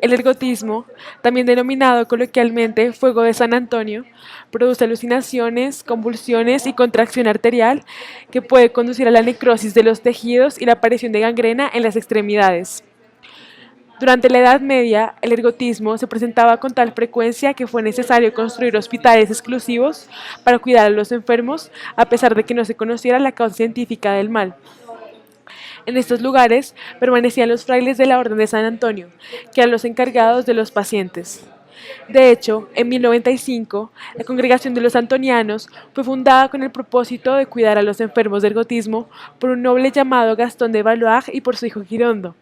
El ergotismo, también denominado coloquialmente fuego de San Antonio, produce alucinaciones, convulsiones y contracción arterial que puede conducir a la necrosis de los tejidos y la aparición de gangrena en las extremidades. Durante la Edad Media, el ergotismo se presentaba con tal frecuencia que fue necesario construir hospitales exclusivos para cuidar a los enfermos, a pesar de que no se conociera la causa científica del mal. En estos lugares permanecían los frailes de la Orden de San Antonio, que eran los encargados de los pacientes. De hecho, en 1095, la Congregación de los Antonianos fue fundada con el propósito de cuidar a los enfermos de ergotismo por un noble llamado Gastón de Valois y por su hijo Girondo,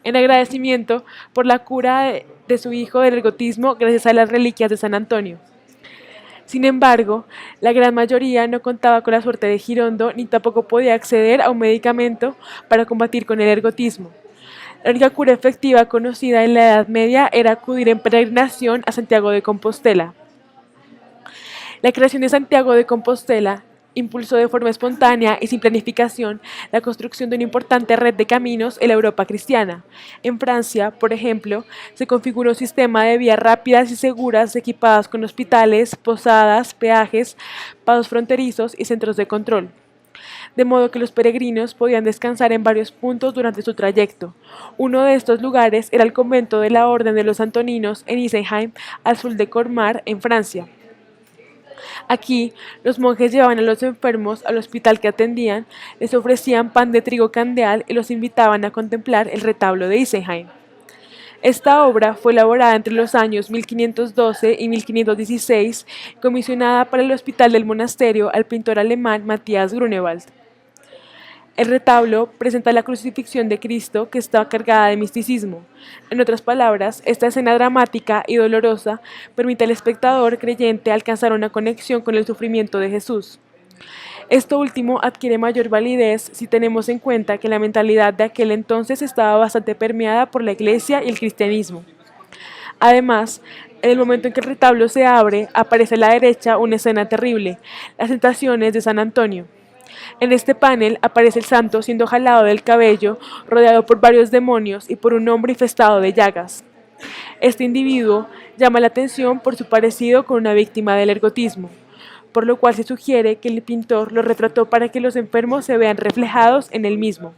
en agradecimiento por la cura de su hijo del ergotismo gracias a las reliquias de San Antonio. Sin embargo, la gran mayoría no contaba con la suerte de Girondo ni tampoco podía acceder a un medicamento para combatir con el ergotismo. La única cura efectiva conocida en la Edad Media era acudir en peregrinación a Santiago de Compostela. La creación de Santiago de Compostela impulsó de forma espontánea y sin planificación la construcción de una importante red de caminos en la Europa cristiana. En Francia, por ejemplo, se configuró un sistema de vías rápidas y seguras equipadas con hospitales, posadas, peajes, pasos fronterizos y centros de control, de modo que los peregrinos podían descansar en varios puntos durante su trayecto. Uno de estos lugares era el convento de la Orden de los Antoninos en Isenheim, al sur de Colmar, en Francia. Aquí, los monjes llevaban a los enfermos al hospital que atendían, les ofrecían pan de trigo candeal y los invitaban a contemplar el retablo de Isenheim. Esta obra fue elaborada entre los años 1512 y 1516, comisionada para el hospital del monasterio al pintor alemán Matthias Grunewald. El retablo presenta la crucifixión de Cristo que está cargada de misticismo. En otras palabras, esta escena dramática y dolorosa permite al espectador creyente alcanzar una conexión con el sufrimiento de Jesús. Esto último adquiere mayor validez si tenemos en cuenta que la mentalidad de aquel entonces estaba bastante permeada por la Iglesia y el cristianismo. Además, en el momento en que el retablo se abre, aparece a la derecha una escena terrible, las tentaciones de San Antonio. En este panel aparece el santo siendo jalado del cabello, rodeado por varios demonios y por un hombre infestado de llagas. Este individuo llama la atención por su parecido con una víctima del ergotismo, por lo cual se sugiere que el pintor lo retrató para que los enfermos se vean reflejados en él mismo.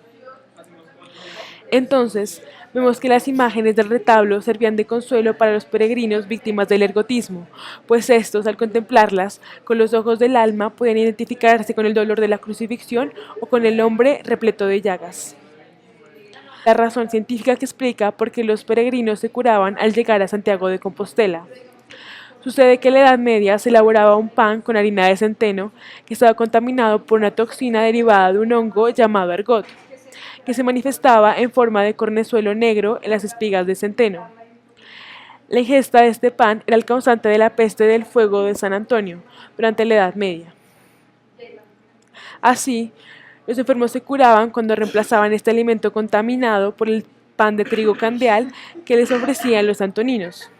Entonces, vemos que las imágenes del retablo servían de consuelo para los peregrinos víctimas del ergotismo, pues estos, al contemplarlas con los ojos del alma, podían identificarse con el dolor de la crucifixión o con el hombre repleto de llagas. La razón científica que explica por qué los peregrinos se curaban al llegar a Santiago de Compostela. Sucede que en la Edad Media se elaboraba un pan con harina de centeno que estaba contaminado por una toxina derivada de un hongo llamado ergot, que se manifestaba en forma de cornezuelo negro en las espigas de centeno. La ingesta de este pan era el causante de la peste del fuego de San Antonio durante la Edad Media. Así, los enfermos se curaban cuando reemplazaban este alimento contaminado por el pan de trigo candeal que les ofrecían los antoninos.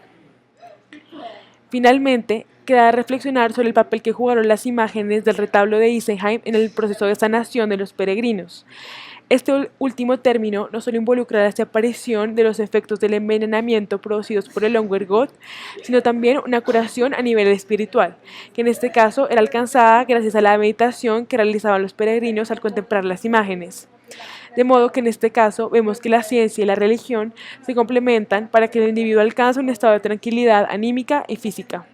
Finalmente, queda reflexionar sobre el papel que jugaron las imágenes del retablo de Isenheim en el proceso de sanación de los peregrinos. Este último término no solo involucra la desaparición de los efectos del envenenamiento producidos por el hongo ergot, sino también una curación a nivel espiritual, que en este caso era alcanzada gracias a la meditación que realizaban los peregrinos al contemplar las imágenes. De modo que en este caso vemos que la ciencia y la religión se complementan para que el individuo alcance un estado de tranquilidad anímica y física.